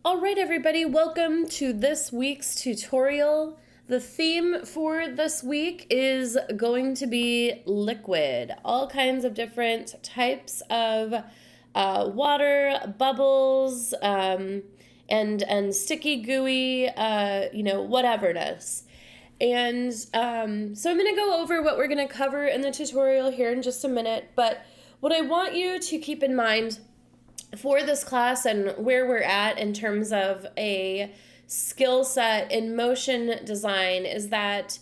All right, everybody, welcome to this week's tutorial. The theme for this week is going to be liquid. All kinds of different types of water, bubbles, and sticky, gooey, whateverness. And so I'm going to go over what we're going to cover in the tutorial here in just a minute. But what I want you to keep in mind for this class and where we're at in terms of a skill set in motion design is that,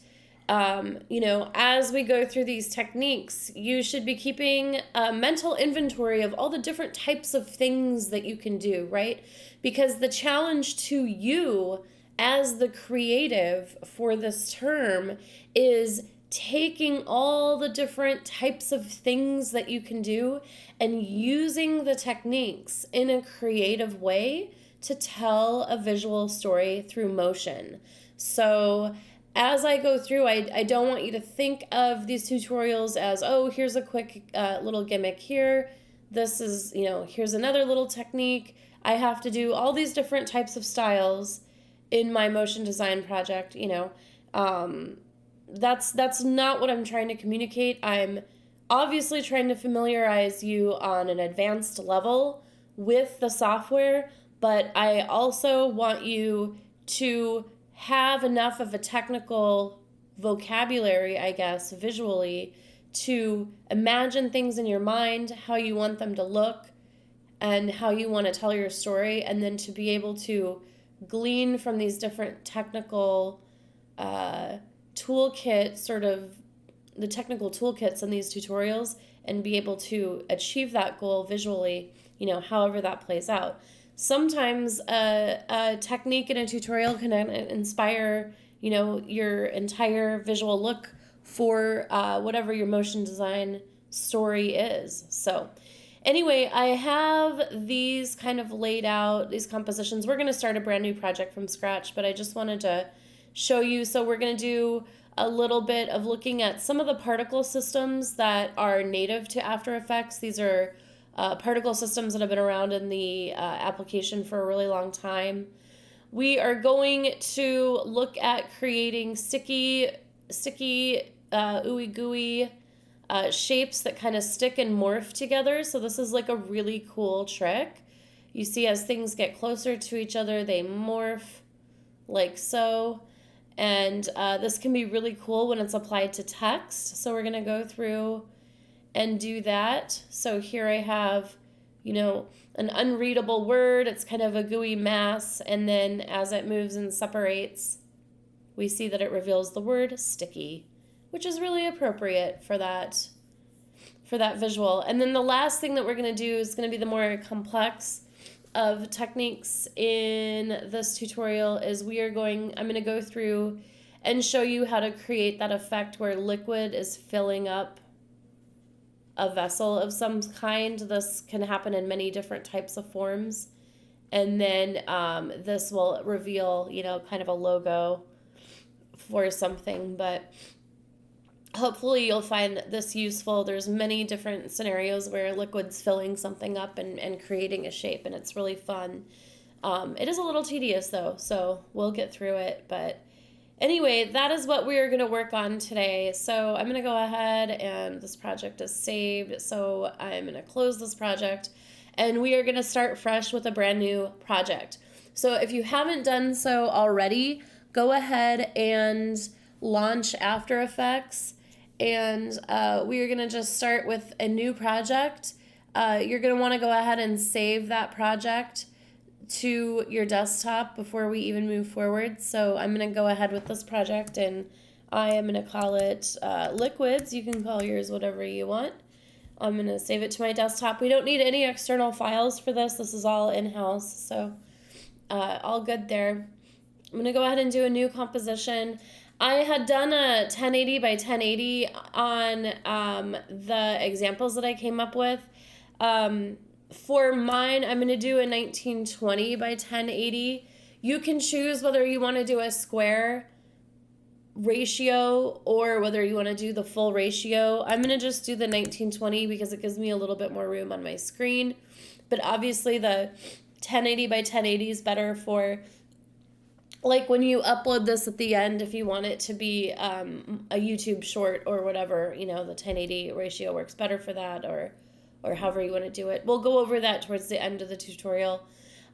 as we go through these techniques, you should be keeping a mental inventory of all the different types of things that you can do, right? Because the challenge to you as the creative for this term is taking all the different types of things that you can do and using the techniques in a creative way to tell a visual story through motion. So as I go through, I don't want you to think of these tutorials as, oh, here's a quick little gimmick here. This is, here's another little technique. I have to do all these different types of styles in my motion design project, That's not what I'm trying to communicate. I'm obviously trying to familiarize you on an advanced level with the software, but I also want you to have enough of a technical vocabulary, I guess, visually, to imagine things in your mind, how you want them to look, and how you want to tell your story, and then to be able to glean from these different technical toolkit, sort of the technical toolkits in these tutorials, and be able to achieve that goal visually, however that plays out. Sometimes a technique in a tutorial can inspire, your entire visual look for whatever your motion design story is. So anyway, I have these kind of laid out, these compositions. We're going to start a brand new project from scratch, but I just wanted to show you. So we're going to do a little bit of looking at some of the particle systems that are native to After Effects. These are particle systems that have been around in the application for a really long time. We are going to look at creating sticky, ooey gooey shapes that kind of stick and morph together. So this is like a really cool trick. You see, as things get closer to each other, they morph like so. And this can be really cool when it's applied to text. So we're going to go through and do that. So here I have, an unreadable word. It's kind of a gooey mass. And then as it moves and separates, we see that it reveals the word sticky, which is really appropriate for that visual. And then the last thing that we're going to do is going to be the more complex of techniques in this tutorial. I'm going to go through and show you how to create that effect where liquid is filling up a vessel of some kind. This can happen in many different types of forms. And then this will reveal, kind of a logo for something, but hopefully you'll find this useful. There's many different scenarios where liquid's filling something up and creating a shape, and it's really fun. It is a little tedious, though, so we'll get through it. But anyway, that is what we are going to work on today. So I'm going to go ahead, and this project is saved, so I'm going to close this project, and we are going to start fresh with a brand new project. So if you haven't done so already, go ahead and launch After Effects. And we are going to just start with a new project. You're going to want to go ahead and save that project to your desktop before we even move forward. So I'm going to go ahead with this project, and I am going to call it Liquids. You can call yours whatever you want. I'm going to save it to my desktop. We don't need any external files for this. This is all in-house, so all good there. I'm going to go ahead and do a new composition. I had done a 1080 by 1080 on the examples that I came up with. For mine, I'm going to do a 1920 by 1080. You can choose whether you want to do a square ratio or whether you want to do the full ratio. I'm going to just do the 1920 because it gives me a little bit more room on my screen. But obviously the 1080 by 1080 is better for, like, when you upload this at the end, if you want it to be a YouTube short or whatever, the 1080 ratio works better for that, or however you want to do it. We'll go over that towards the end of the tutorial.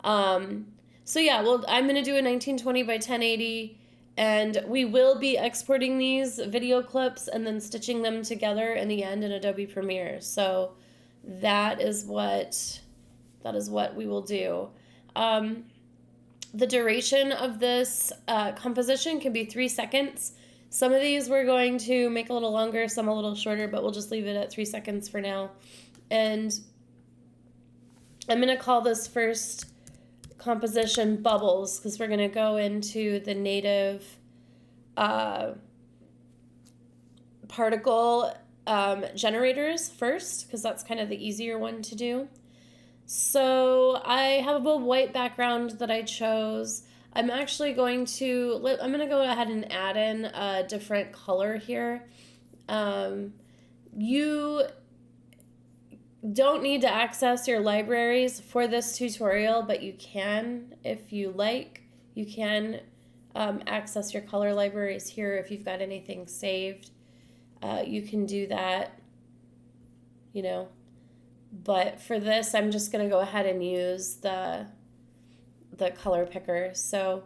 So yeah, well, I'm going to do a 1920 by 1080, and we will be exporting these video clips and then stitching them together in the end in Adobe Premiere. So that is what we will do. The duration of this composition can be 3 seconds. Some of these we're going to make a little longer, some a little shorter, but we'll just leave it at 3 seconds for now. And I'm going to call this first composition Bubbles, because we're going to go into the native particle generators first, because that's kind of the easier one to do. So I have a white background that I chose. I'm actually going to go ahead and add in a different color here. You don't need to access your libraries for this tutorial, but you can if you like. You can access your color libraries here if you've got anything saved. You can do that, But for this, I'm just going to go ahead and use the color picker. So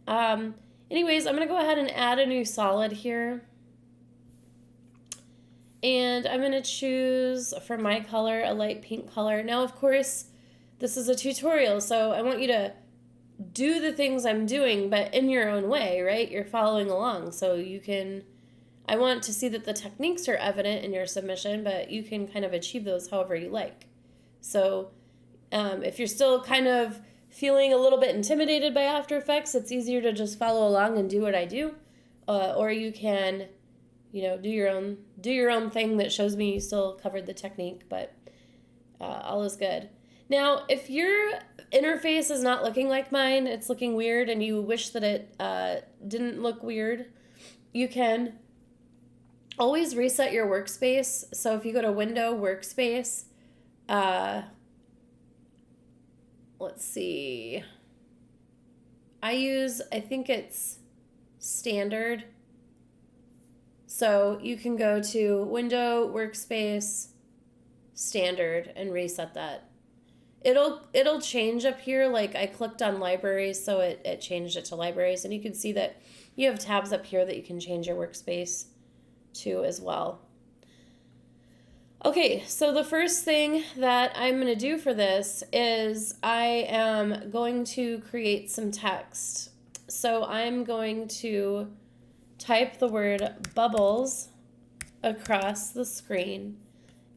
anyways, I'm going to go ahead and add a new solid here. And I'm going to choose, for my color, a light pink color. Now, of course, this is a tutorial, so I want you to do the things I'm doing, but in your own way, right? You're following along, so you can... I want to see that the techniques are evident in your submission, but you can kind of achieve those however you like. So if you're still kind of feeling a little bit intimidated by After Effects, it's easier to just follow along and do what I do. Or you can, do your own thing that shows me you still covered the technique, but all is good. Now, if your interface is not looking like mine, it's looking weird, and you wish that it didn't look weird, you can always reset your workspace. So if you go to Window, Workspace, let's see. I think it's Standard. So you can go to Window, Workspace, Standard, and reset that. It'll change up here. Like, I clicked on Libraries, so it changed it to Libraries, and you can see that you have tabs up here that you can change your workspace to as well. Okay, so the first thing that I'm going to do for this is I am going to create some text. So I'm going to type the word bubbles across the screen,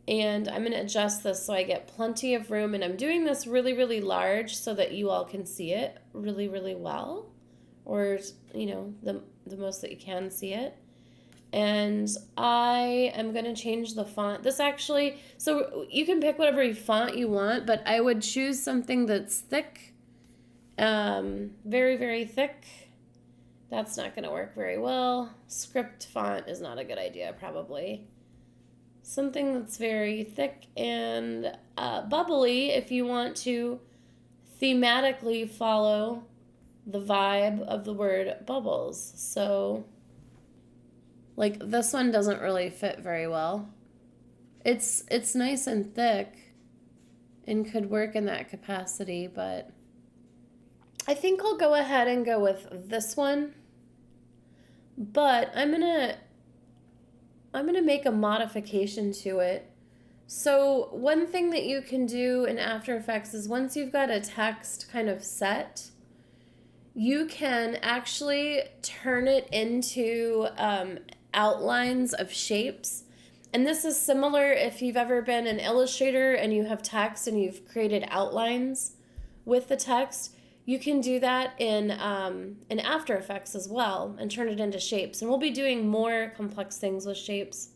and I'm going to adjust this so I get plenty of room, and I'm doing this really, really large so that you all can see it really, really well, or, the most that you can see it. And I am going to change the font. This actually, so you can pick whatever font you want, but I would choose something that's thick, very, very thick. That's not going to work very well. Script font is not a good idea, probably. Something that's very thick and bubbly if you want to thematically follow the vibe of the word bubbles. So... like, this one doesn't really fit very well. It's nice and thick and could work in that capacity, but I think I'll go ahead and go with this one. But I'm gonna make a modification to it. So one thing that you can do in After Effects is once you've got a text kind of set, you can actually turn it into outlines of shapes. And this is similar if you've ever been an illustrator and you have text and you've created outlines with the text. You can do that in After Effects as well and turn it into shapes. And we'll be doing more complex things with shapes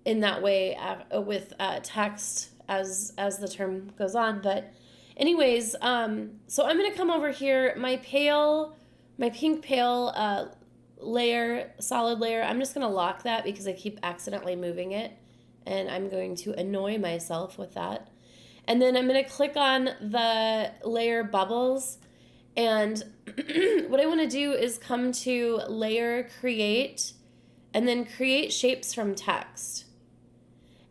in that way with text as the term goes on. But anyways, so I'm going to come over here. My pink pale layer, solid layer, I'm just going to lock that because I keep accidentally moving it, and I'm going to annoy myself with that. And then I'm going to click on the layer bubbles. And what I want to do is come to layer create and then create shapes from text.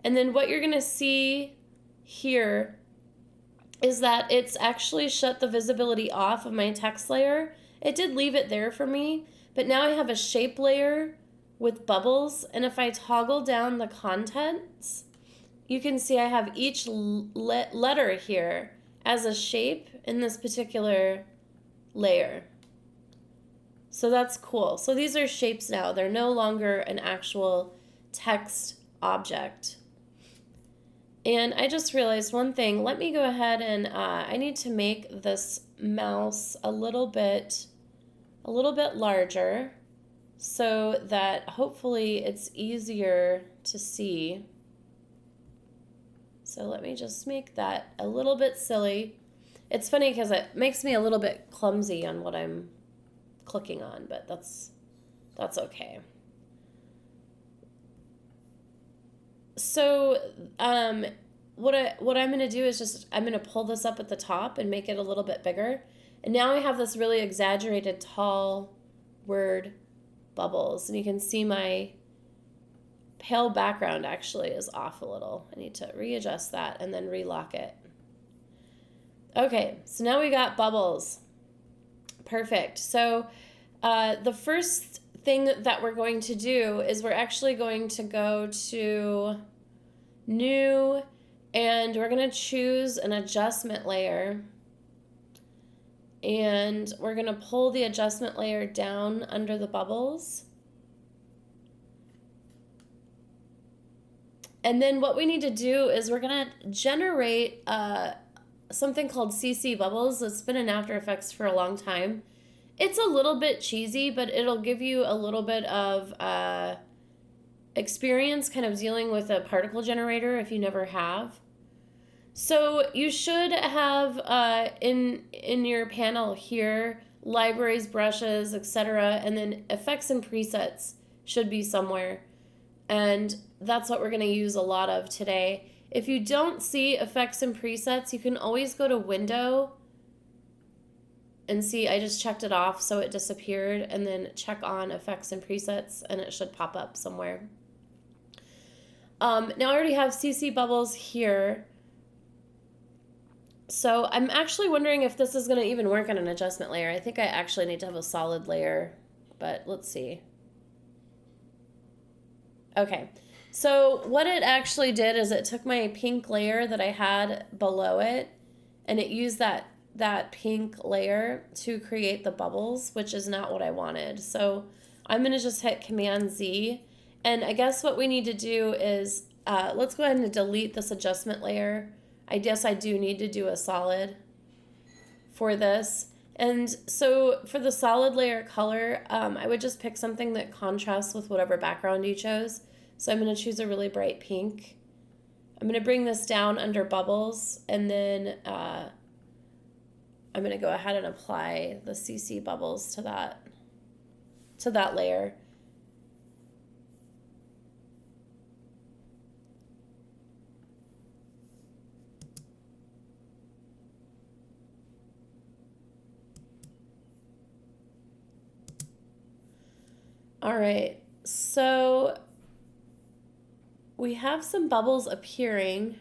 And then what you're going to see here is that it's actually shut the visibility off of my text layer. It did leave it there for me, but now I have a shape layer with bubbles. And if I toggle down the contents, you can see I have each letter here as a shape in this particular layer. So that's cool. So these are shapes now. They're no longer an actual text object. And I just realized one thing. Let me go ahead and I need to make this mouse a little bit larger so that hopefully it's easier to see. So let me just make that a little bit silly. It's funny because it makes me a little bit clumsy on what I'm clicking on, but that's okay. So what I'm going to do is just I'm going to pull this up at the top and make it a little bit bigger. And now I have this really exaggerated tall word bubbles. And you can see my pale background actually is off a little. I need to readjust that and then relock it. Okay, so now we got bubbles. Perfect. So the first thing that we're going to do is we're actually going to go to new, and we're going to choose an adjustment layer. And we're going to pull the adjustment layer down under the bubbles. And then what we need to do is we're going to generate something called CC Bubbles. It's been in After Effects for a long time. It's a little bit cheesy, but it'll give you a little bit of experience kind of dealing with a particle generator if you never have. So you should have in your panel here libraries, brushes, etc., and then effects and presets should be somewhere. And that's what we're going to use a lot of today. If you don't see effects and presets, you can always go to Window and see, I just checked it off so it disappeared, and then check on effects and presets and it should pop up somewhere. Now I already have CC Bubbles here. So I'm actually wondering if this is going to even work on an adjustment layer. I think I actually need to have a solid layer, but let's see. Okay, so what it actually did is it took my pink layer that I had below it, and it used that pink layer to create the bubbles, which is not what I wanted. So I'm going to just hit Command Z, and I guess what we need to do is, let's go ahead and delete this adjustment layer. I guess I do need to do a solid for this. And so for the solid layer color, I would just pick something that contrasts with whatever background you chose. So I'm going to choose a really bright pink. I'm going to bring this down under bubbles, and then I'm going to go ahead and apply the CC Bubbles to that layer. All right, so we have some bubbles appearing.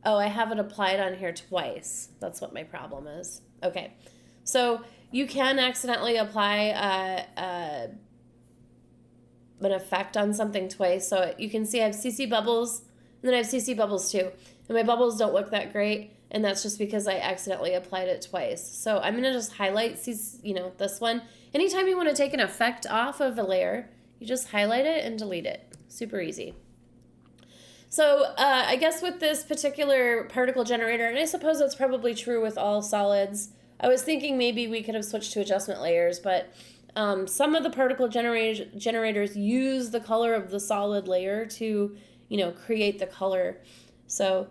Oh, I have it applied on here twice. That's what my problem is. Okay, so you can accidentally apply an effect on something twice. So you can see I have CC Bubbles, and then I have CC Bubbles too. And my bubbles don't look that great, and that's just because I accidentally applied it twice. So I'm going to just highlight this one. Anytime you want to take an effect off of a layer, you just highlight it and delete it. Super easy. So I guess with this particular particle generator, and I suppose that's probably true with all solids, I was thinking maybe we could have switched to adjustment layers, but some of the particle generators use the color of the solid layer to, create the color. So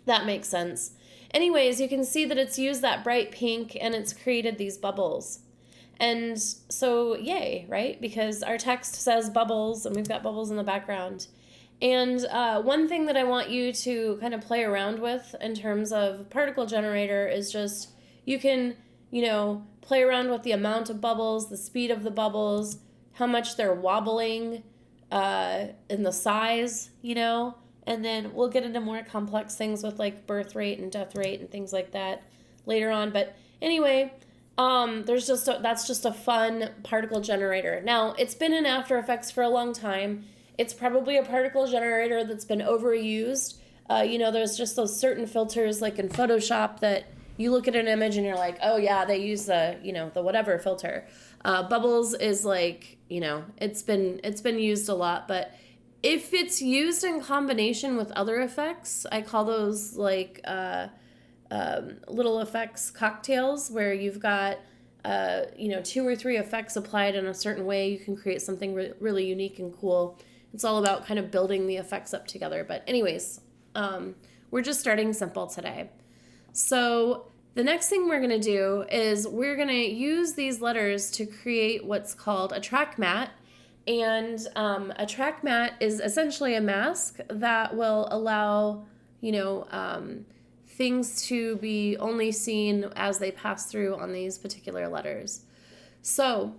that makes sense. Anyways, you can see that it's used that bright pink and it's created these bubbles. And so yay, right? Because our text says bubbles and we've got bubbles in the background. And one thing that I want you to kind of play around with in terms of particle generator is just you can, play around with the amount of bubbles, the speed of the bubbles, how much they're wobbling, and the size, and then we'll get into more complex things with like birth rate and death rate and things like that later on. But anyway, that's just a fun particle generator. Now, it's been in After Effects for a long time. It's probably a particle generator that's been overused. There's just those certain filters like in Photoshop that you look at an image and you're like, oh yeah, they use the whatever filter. Bubbles is like, it's been used a lot, but if it's used in combination with other effects, I call those like little effects cocktails where you've got 2 or 3 effects applied in a certain way. You can create something really unique and cool. It's all about kind of building the effects up together. But anyways, we're just starting simple today. So the next thing we're going to do is we're going to use these letters to create what's called a track matte. And a track matte is essentially a mask that will allow, things to be only seen as they pass through on these particular letters. So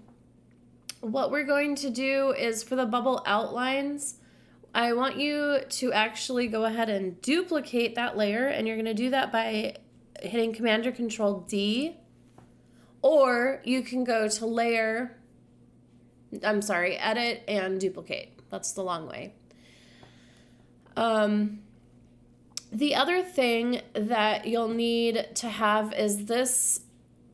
what we're going to do is for the bubble outlines, I want you to actually go ahead and duplicate that layer, and you're going to do that by hitting Command or Control D, or you can go to Edit and Duplicate. That's the long way. The other thing that you'll need to have is this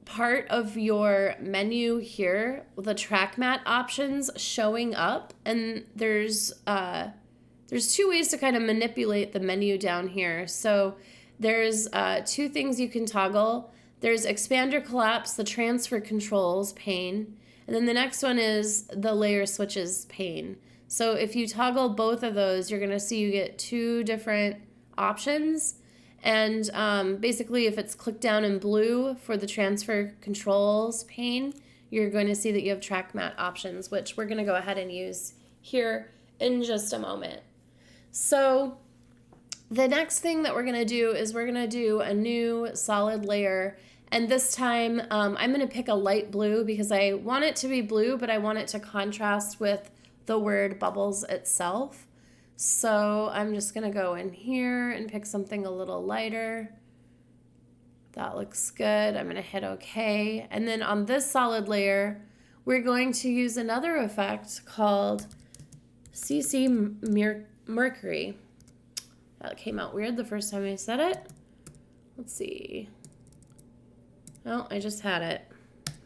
part of your menu here, the track matte options showing up, and there's 2 ways to kind of manipulate the menu down here. So there's 2 things you can toggle. There's expand or collapse the transfer controls pane, and then the next one is the layer switches pane. So if you toggle both of those, you're going to see you get 2 different options. And basically, if it's clicked down in blue for the transfer controls pane, you're going to see that you have track matte options, which we're going to go ahead and use here in just a moment. So the next thing that we're going to do is we're going to do a new solid layer. And this time I'm going to pick a light blue because I want it to be blue, but I want it to contrast with the word bubbles itself. So I'm just going to go in here and pick something a little lighter. That looks good. I'm going to hit OK. And then on this solid layer, we're going to use another effect called CC Mercury. That came out weird the first time I said it. Let's see. Oh, I just had it.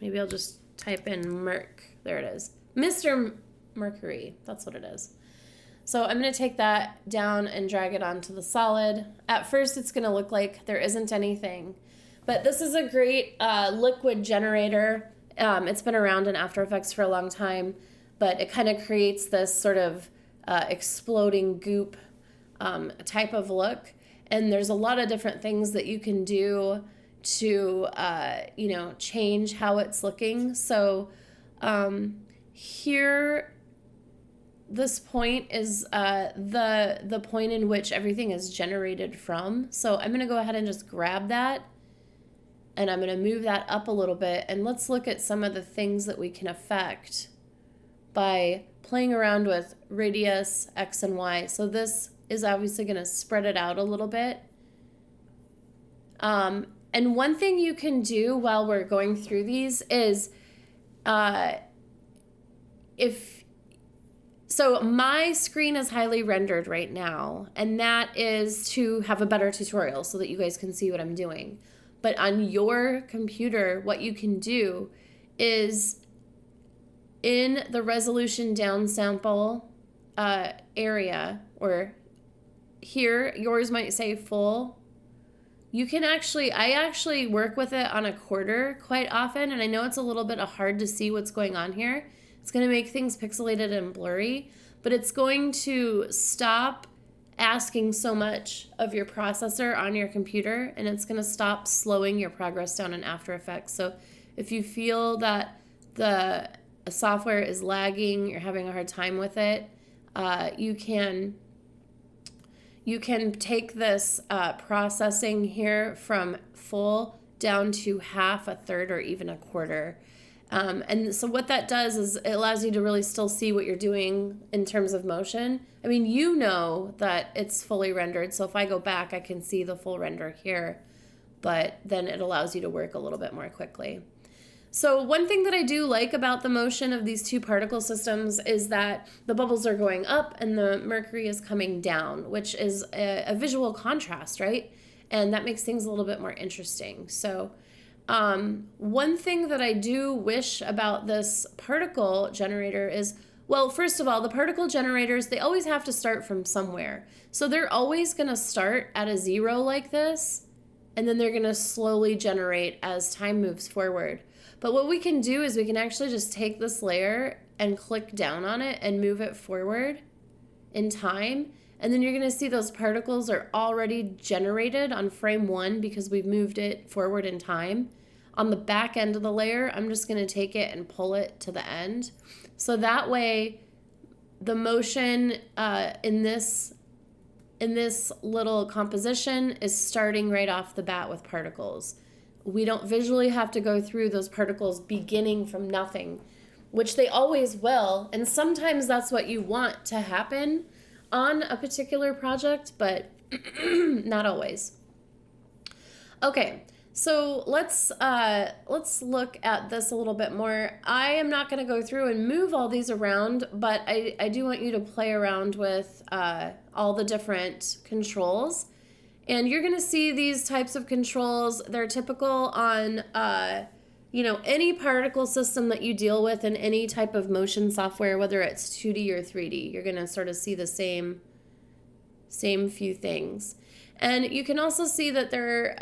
Maybe I'll just type in Merc. There it is. Mr. Mercury. That's what it is. So I'm going to take that down and drag it onto the solid. At first, it's going to look like there isn't anything. But this is a great liquid generator. It's been around in After Effects for a long time, but it kind of creates this sort of exploding goop type of look. And there's a lot of different things that you can do to, change how it's looking. So here, this point is the point in which everything is generated from. So I'm going to go ahead and just grab that, and I'm going to move that up a little bit. And let's look at some of the things that we can affect by playing around with radius, X and Y. So this is obviously going to spread it out a little bit. And one thing you can do while we're going through these is so my screen is highly rendered right now, and that is to have a better tutorial so that you guys can see what I'm doing. But on your computer, what you can do is in the resolution downsample area, or here, yours might say full. You can I actually work with it on a quarter quite often, and I know it's a little bit hard to see what's going on here. It's going to make things pixelated and blurry, but it's going to stop asking so much of your processor on your computer, and it's going to stop slowing your progress down in After Effects. So if you feel that the software is lagging, you're having a hard time with it, you can you can take this processing here from full down to half, a third, or even a quarter. And so what that does is it allows you to really still see what you're doing in terms of motion. I mean, you know that it's fully rendered. So if I go back, I can see the full render here, but then it allows you to work a little bit more quickly. So one thing that I do like about the motion of these two particle systems is that the bubbles are going up and the mercury is coming down, which is a visual contrast, right? And that makes things a little bit more interesting. So one thing that I do wish about this particle generator is, well, first of all, the particle generators, they always have to start from somewhere. So they're always going to start at a 0 like this, and then they're going to slowly generate as time moves forward. But what we can do is we can actually just take this layer and click down on it and move it forward in time. And then you're going to see those particles are already generated on frame 1 because we've moved it forward in time. On the back end of the layer, I'm just going to take it and pull it to the end. So that way, the motion in this little composition is starting right off the bat with particles. We don't visually have to go through those particles beginning from nothing, which they always will. And sometimes that's what you want to happen on a particular project, but not always. Okay. So let's look at this a little bit more. I am not going to go through and move all these around, but I do want you to play around with all the different controls. And you're going to see these types of controls. They're typical on any particle system that you deal with in any type of motion software, whether it's 2D or 3D. You're going to sort of see the same few things. And you can also see that they're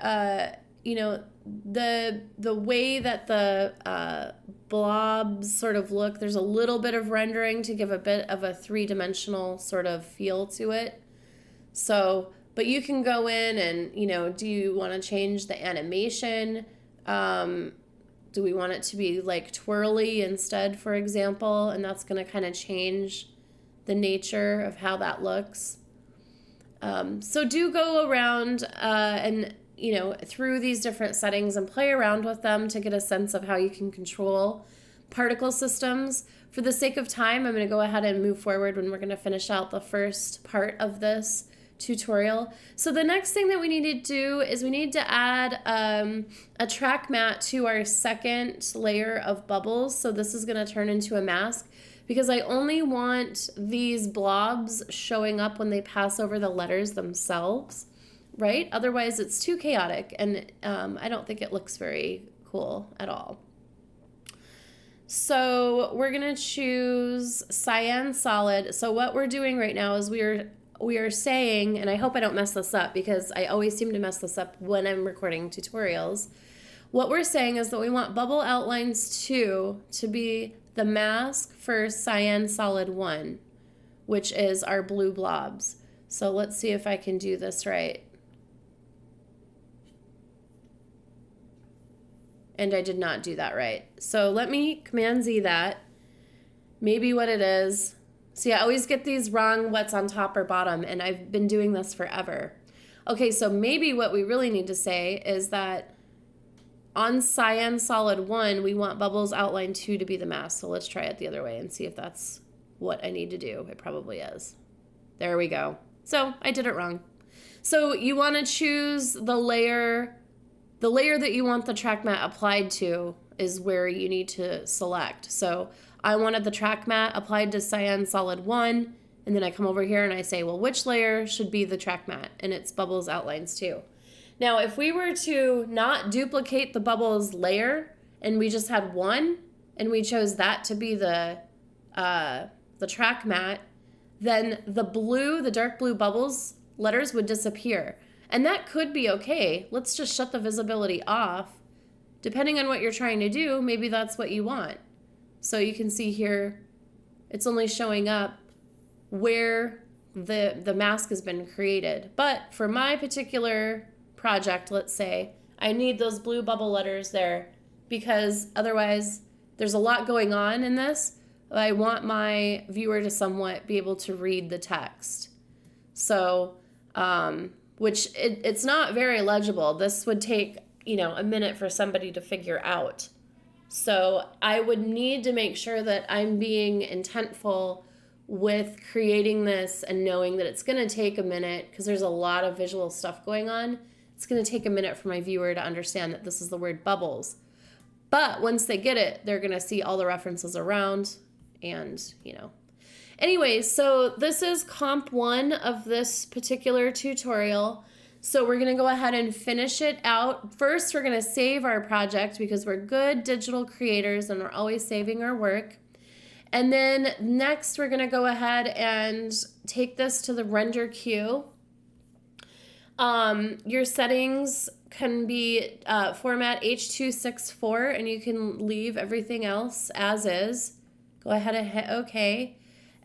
the way that the blobs sort of look, there's a little bit of rendering to give a bit of a three-dimensional sort of feel to it. So, but you can go in and, do you want to change the animation? Do we want it to be like twirly instead, for example? And that's going to kind of change the nature of how that looks. So do go around and through these different settings and play around with them to get a sense of how you can control particle systems. For the sake of time, I'm going to go ahead and move forward when we're going to finish out the first part of this tutorial. So the next thing that we need to do is we need to add a track matte to our second layer of bubbles. So this is going to turn into a mask because I only want these blobs showing up when they pass over the letters themselves. Right? Otherwise, it's too chaotic, and I don't think it looks very cool at all. So we're going to choose cyan solid. So what we're doing right now is we are saying, and I hope I don't mess this up because I always seem to mess this up when I'm recording tutorials. What we're saying is that we want bubble outlines 2 to be the mask for cyan solid 1, which is our blue blobs. So let's see if I can do this right. And I did not do that right. So let me Command Z that. Maybe what it is. See, I always get these wrong what's on top or bottom, and I've been doing this forever. Okay, so maybe what we really need to say is that on cyan solid 1, we want bubbles outline 2 to be the mask. So let's try it the other way and see if that's what I need to do. It probably is. There we go. So I did it wrong. So you want to choose the layer that you want the track matte applied to is where you need to select. So I wanted the track matte applied to cyan solid 1, and then I come over here and I say, well, which layer should be the track matte? And it's bubbles outlines 2. Now, if we were to not duplicate the bubbles layer and we just had one and we chose that to be the track matte, then the dark blue bubbles letters would disappear. And that could be okay. Let's just shut the visibility off. Depending on what you're trying to do, maybe that's what you want. So you can see here, it's only showing up where the mask has been created. But for my particular project, let's say, I need those blue bubble letters there because otherwise there's a lot going on in this. I want my viewer to somewhat be able to read the text. So which it's not very legible. This would take, a minute for somebody to figure out. So I would need to make sure that I'm being intentful with creating this and knowing that it's going to take a minute because there's a lot of visual stuff going on. It's going to take a minute for my viewer to understand that this is the word bubbles. But once they get it, they're going to see all the references around and, Anyways, so this is comp 1 of this particular tutorial. So we're going to go ahead and finish it out. First, we're going to save our project because we're good digital creators and we're always saving our work. And then next, we're going to go ahead and take this to the render queue. Your settings can be format H.264, and you can leave everything else as is. Go ahead and hit OK.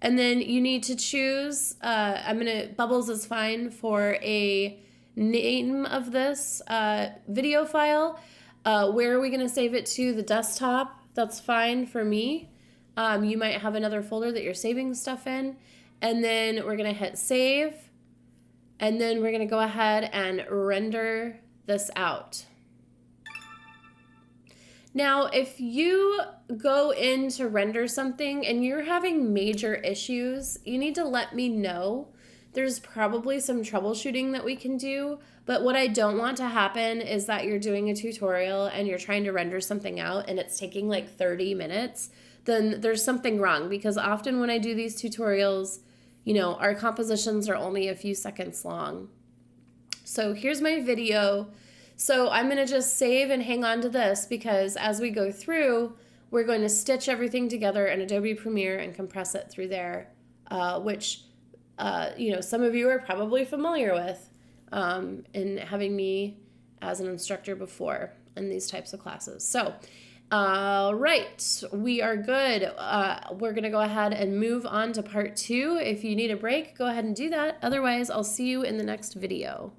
And then you need to choose, Bubbles is fine for a name of this video file. Where are we going to save it to? The desktop. That's fine for me. You might have another folder that you're saving stuff in. And then we're going to hit save. And then we're going to go ahead and render this out. Now, if you go in to render something and you're having major issues, you need to let me know. There's probably some troubleshooting that we can do, but what I don't want to happen is that you're doing a tutorial and you're trying to render something out and it's taking like 30 minutes, then there's something wrong, because often when I do these tutorials, our compositions are only a few seconds long. So here's my video. So I'm going to just save and hang on to this because as we go through, we're going to stitch everything together in Adobe Premiere and compress it through there, which, some of you are probably familiar with in having me as an instructor before in these types of classes. So, all right, we are good. We're going to go ahead and move on to part 2. If you need a break, go ahead and do that. Otherwise, I'll see you in the next video.